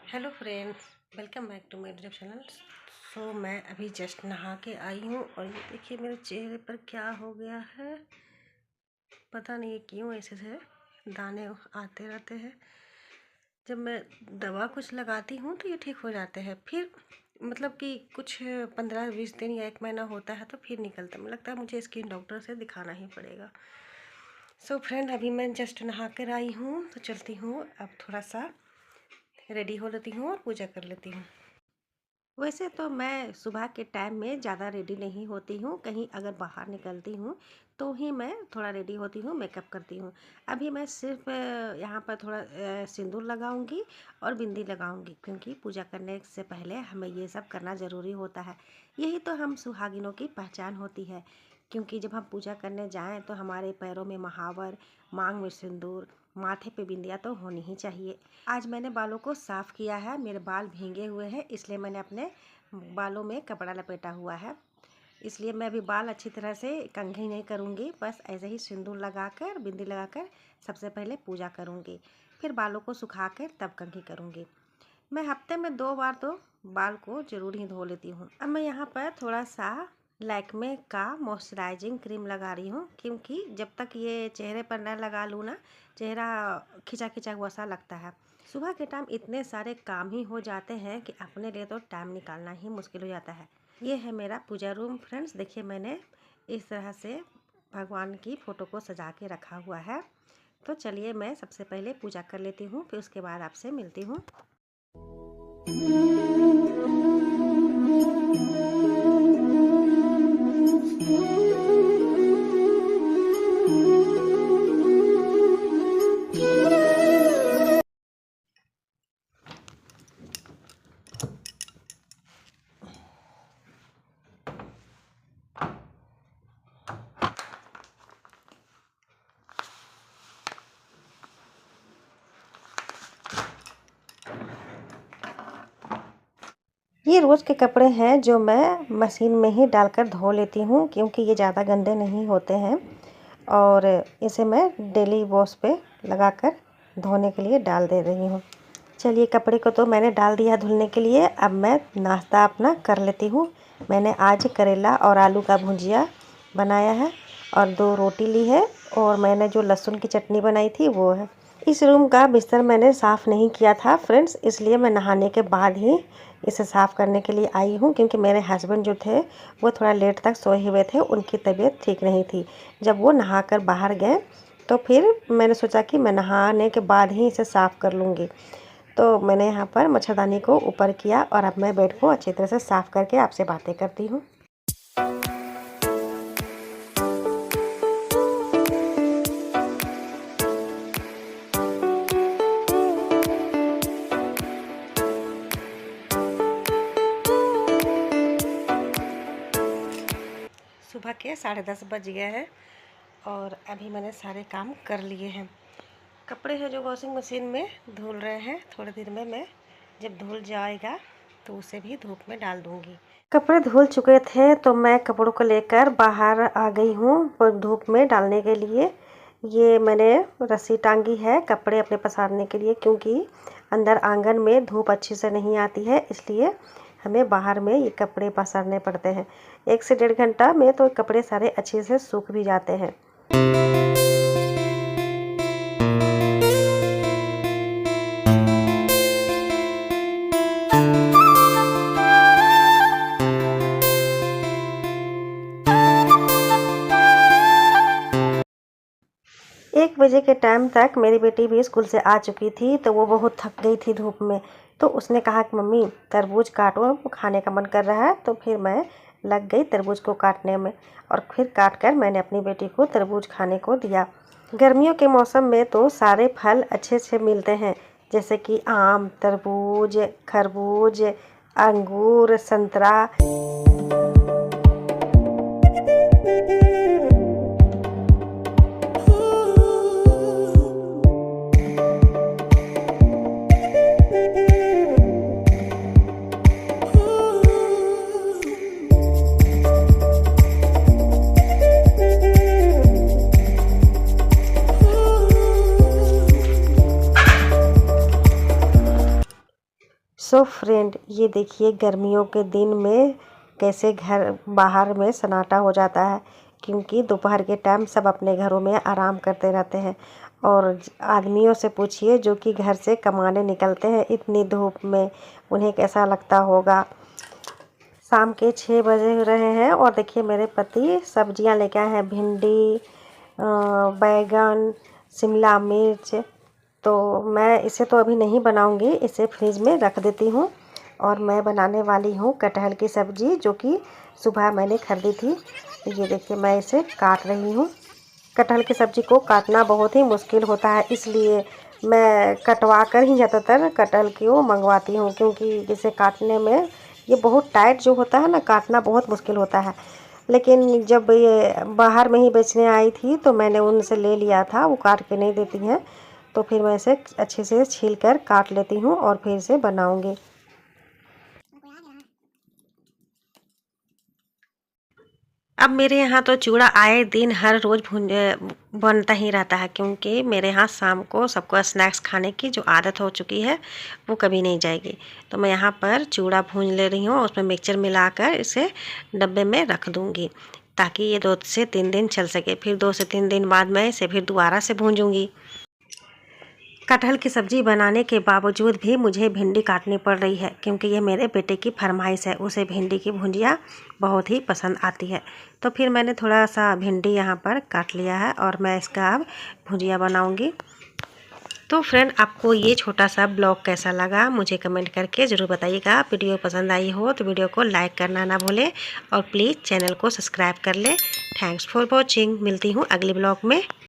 Hello friends, welcome back to my YouTube channel. मैं अभी just नहा के आई हूँ और ये देखिए मेरे चेहरे पर क्या हो गया है। पता नहीं क्यों ऐसे से दाने आते रहते हैं। जब मैं दवा कुछ लगाती हूँ तो ये ठीक हो जाते हैं, फिर मतलब कि कुछ 15-20 दिन या 1 महीना होता है तो फिर निकलता है। मुझे लगता है मुझे स्किन डॉक्टर से दिखाना ही पड़ेगा। फ्रेंड, अभी मैं जस्ट नहा कर आई हूँ तो चलती हूँ, अब थोड़ा सा रेडी हो लेती हूँ और पूजा कर लेती हूँ। वैसे तो मैं सुबह के टाइम में ज़्यादा रेडी नहीं होती हूँ, कहीं अगर बाहर निकलती हूँ तो ही मैं थोड़ा रेडी होती हूँ, मेकअप करती हूँ। अभी मैं सिर्फ यहाँ पर थोड़ा सिंदूर लगाऊंगी और बिंदी लगाऊंगी, क्योंकि पूजा करने से पहले हमें ये सब करना ज़रूरी होता है। यही तो हम सुहागिनों की पहचान होती है, क्योंकि जब हम पूजा करने जाएं तो हमारे पैरों में महावर, मांग में सिंदूर, माथे पे बिंदिया तो होनी ही चाहिए। आज मैंने बालों को साफ़ किया है, मेरे बाल भीगे हुए हैं, इसलिए मैंने अपने बालों में कपड़ा लपेटा हुआ है। इसलिए मैं अभी बाल अच्छी तरह से कंघी नहीं करूँगी, बस ऐसे ही सिंदूर लगाकर, बिंदी लगाकर सबसे पहले पूजा करूँगी, फिर बालों को सुखाकर तब कंघी करूँगी। मैं हफ्ते में 2 बार तो बाल को ज़रूर ही धो लेती हूँ। अब मैं यहाँ पर थोड़ा सा लैक्मे का मॉइस्चराइजिंग क्रीम लगा रही हूँ, क्योंकि जब तक ये चेहरे पर न लगा लूँ ना, चेहरा खिंचा खिंचा हुआ सा लगता है। सुबह के टाइम इतने सारे काम ही हो जाते हैं कि अपने लिए तो टाइम निकालना ही मुश्किल हो जाता है। ये है मेरा पूजा रूम फ्रेंड्स। देखिए मैंने इस तरह से भगवान की फ़ोटो को सजा के रखा हुआ है। तो चलिए मैं सबसे पहले पूजा कर लेती हूँ, फिर उसके बाद आपसे मिलती हूँ। ये रोज़ के कपड़े हैं जो मैं मशीन में ही डालकर धो लेती हूँ, क्योंकि ये ज़्यादा गंदे नहीं होते हैं और इसे मैं डेली वॉश पे लगाकर धोने के लिए डाल दे रही हूँ। चलिए कपड़े को तो मैंने डाल दिया धुलने के लिए, अब मैं नाश्ता अपना कर लेती हूँ। मैंने आज करेला और आलू का भुजिया बनाया है और 2 रोटी ली है, और मैंने जो लहसुन की चटनी बनाई थी वो है। इस रूम का बिस्तर मैंने साफ़ नहीं किया था फ्रेंड्स, इसलिए मैं नहाने के बाद ही इसे साफ़ करने के लिए आई हूँ, क्योंकि मेरे हस्बैंड जो थे वो थोड़ा लेट तक सोए हुए थे, उनकी तबीयत ठीक नहीं थी। जब वो नहाकर बाहर गए तो फिर मैंने सोचा कि मैं नहाने के बाद ही इसे साफ़ कर लूँगी। तो मैंने यहाँ पर मच्छरदानी को ऊपर किया और अब मैं बेड को अच्छी तरह से साफ़ करके आपसे बातें करती हूँ। सुबह के 10:30 बज गए हैं और अभी मैंने सारे काम कर लिए हैं। कपड़े हैं जो वॉशिंग मशीन में धुल रहे हैं, थोड़ी देर में मैं जब धुल जाएगा तो उसे भी धूप में डाल दूंगी। कपड़े धुल चुके थे तो मैं कपड़ों को लेकर बाहर आ गई हूँ धूप में डालने के लिए। ये मैंने रस्सी टांगी है कपड़े अपने पसारने के लिए, क्योंकि अंदर आंगन में धूप अच्छी से नहीं आती है, इसलिए हमें बाहर में ये कपड़े पसारने पड़ते हैं। 1 से 1.5 घंटा में तो कपड़े सारे अच्छे से सूख भी जाते हैं। एक बजे के टाइम तक मेरी बेटी भी स्कूल से आ चुकी थी, तो वो बहुत थक गई थी धूप में। तो उसने कहा कि मम्मी तरबूज काटो, खाने का मन कर रहा है। तो फिर मैं लग गई तरबूज को काटने में, और फिर काट कर मैंने अपनी बेटी को तरबूज खाने को दिया। गर्मियों के मौसम में तो सारे फल अच्छे से मिलते हैं, जैसे कि आम, तरबूज, खरबूज, अंगूर, संतरा। सो फ्रेंड, ये देखिए गर्मियों के दिन में कैसे घर बाहर में सन्नाटा हो जाता है, क्योंकि दोपहर के टाइम सब अपने घरों में आराम करते रहते हैं। और आदमियों से पूछिए जो कि घर से कमाने निकलते हैं इतनी धूप में, उन्हें कैसा लगता होगा। शाम के 6 बजे रहे हैं और देखिए मेरे पति सब्जियां लेके आए हैं, भिंडी, बैगन, शिमला मिर्च। तो मैं इसे तो अभी नहीं बनाऊंगी, इसे फ्रिज में रख देती हूँ। और मैं बनाने वाली हूँ कटहल की सब्ज़ी, जो कि सुबह मैंने खरीदी थी। ये देखिए मैं इसे काट रही हूँ। कटहल की सब्ज़ी को काटना बहुत ही मुश्किल होता है, इसलिए मैं कटवा कर ही ज़्यादातर कटहल को मंगवाती हूँ, क्योंकि इसे काटने में ये बहुत टाइट जो होता है ना, काटना बहुत मुश्किल होता है। लेकिन जब ये बाहर में ही बेचने आई थी तो मैंने उनसे ले लिया था, वो काट के नहीं देती हैं। तो फिर मैं इसे अच्छे से छील कर काट लेती हूँ और फिर इसे बनाऊँगी। अब मेरे यहाँ तो चूड़ा आए दिन हर रोज़ बनता ही रहता है, क्योंकि मेरे यहाँ शाम को सबको स्नैक्स खाने की जो आदत हो चुकी है वो कभी नहीं जाएगी। तो मैं यहाँ पर चूड़ा भून ले रही हूँ, उसमें मिक्सचर मिलाकर इसे डब्बे में रख दूँगी, ताकि ये 2 से 3 दिन चल सके। फिर 2 से 3 दिन बाद मैं इसे फिर दोबारा से भूंजूँगी। कटहल की सब्ज़ी बनाने के बावजूद भी मुझे भिंडी काटनी पड़ रही है, क्योंकि ये मेरे बेटे की फरमाइश है, उसे भिंडी की भुजिया बहुत ही पसंद आती है। तो फिर मैंने थोड़ा सा भिंडी यहाँ पर काट लिया है और मैं इसका अब भुजिया बनाऊंगी। तो फ्रेंड, आपको ये छोटा सा ब्लॉग कैसा लगा मुझे कमेंट करके ज़रूर बताइएगा। वीडियो पसंद आई हो तो वीडियो को लाइक करना ना भूलें और प्लीज़ चैनल को सब्सक्राइब कर लें। Thanks for watching. मिलती हूँ अगले ब्लॉग में।